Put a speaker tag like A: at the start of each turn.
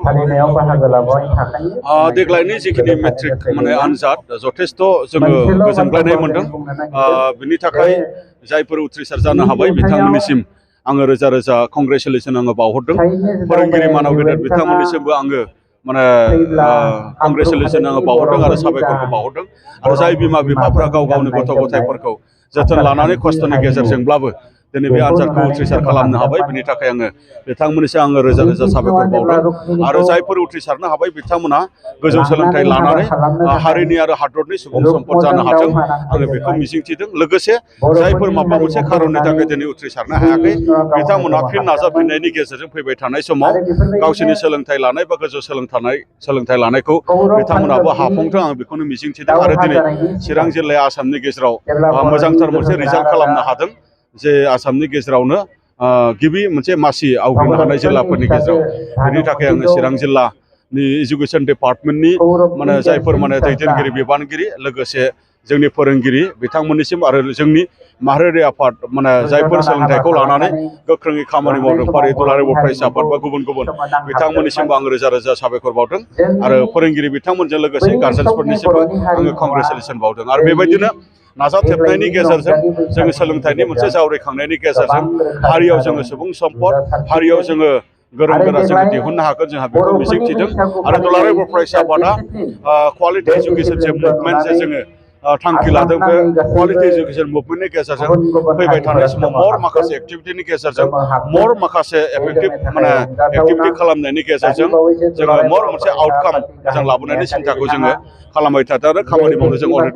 A: फालिनायाव बाहागो लाबाय थाखायो
B: देग्लायनि जिखिनि मेट्रिक माने आनजाद जथेस्थ' जोङो गोजोनग्लायनाय मोनदों बिनि थाखाय जायफोर उथ्रिसार जानो हाबाय बिथांमोननिसिम आङो रोजा रोजा कंग्रेचुलेसन आङो बावहरदों फोरोंगिरि मानाव गेदेर बिथांमोननिसिमबो आङो माने कंग्रेचुलेसन आङो बावहरदों आरो साबायखरखौ बावहरदों आरो जाय बिमा बिफाफ्रा गाव गावनि गथ' गथायफोरखौ जोथोन लानानै खस्थ'नि गेजेरजोंब्लाबो दिनै बे आनजादखौ उथ्रिसार खालामनो हाबाय बिनि थाखाय आङो बिथांमोननिसिम आङो रोजा रोजा साबायखर बावदों आरो जायफोर उथ्रिसारनो हाबाय बिथांमोना गोजौ सोलोंथाइ लानानै हारिनि आरो हादरनि सुबुं सम्पद जानो हाथों आङो बेखौ मिजिंथिदों लोगोसे जायफोर माबा मोनसे खारननि थाखाय दिनै उथ्रिसारनो हायाखै बिथांमोना फिन नाजाफिननायनि गेजेरजों फैबाय थानाय समाव गावसोरनि सोलोंथाइ लानाय बा गोजौ सोलोंथाइ लानायखौ बिथांमोनाबो हाफुंथों आं बेखौनो मिजिंथिदों आरो दिनै चिरां जिल्लाया आसामनि गेजेराव मोजांथार मोनसे रिजाल्ट खालामनो हादों जे आसामनि गेजेरावनो गिबि मोनसे मासि आवग्रिनो हानाय जिल्लाफोरनि गेजेराव बेनि थाखाय आङो चिरां जिल्लानि एजुकेशन डिपार्टमेन्टनि माने जायफोर माने दैदेनगिरि बिबानगिरि लोगोसे जोंनि फोरोंगिरि बिथांमोननिसिम आरो जोंनि माहारियारि आफाद माने जायफोर सोलोंथाइखौ लानानै गोख्रोङै खामानि मावदों फारि दुलाराय बर' फरायसा आफाद बा गुबुन गुबुन बिथांमोननिसिमबो आं रोजा रोजा साबायखर बावदों आरो फोरोंगिरि बिथांमोनजों लोगोसे गार्जेन्सफोरनिसिमबो आङो कंग्रेचुलेसन बावदों आरो बेबायदिनो नाजाथेबनायनि गेजेरजों जोङो सोलोंथाइनि मोनसे जावरिखांनायनि गेजेरजों हारियाव जोङो सुबुं सम्पद हारियाव जोङो गोरों गोरा जोङो दिहुननो हागोन जोंहा बेखौ मिजिंथिदों आरो दुलाराय बर' फरायसा आफादा क्वालिटि इडुकेसन जे मुभमेन्ट जे जोङो थांखि लादों बे क्वालिटि इडुकेसन मुभमेन्टनि गेजेरजों फैबाय थानाय समाव मर माखासे एक्टिभिटिनि गेजेरजों मर माखासे एफेक्टिभ माने एक्टिभिटि खालामनायनि गेजेरजों जोङो मर मोनसे आउटकाम जों लाबोनायनि सिन्थाखौ जोङो खालामबाय थादों आरो खामानि मावनो जों अलरेडि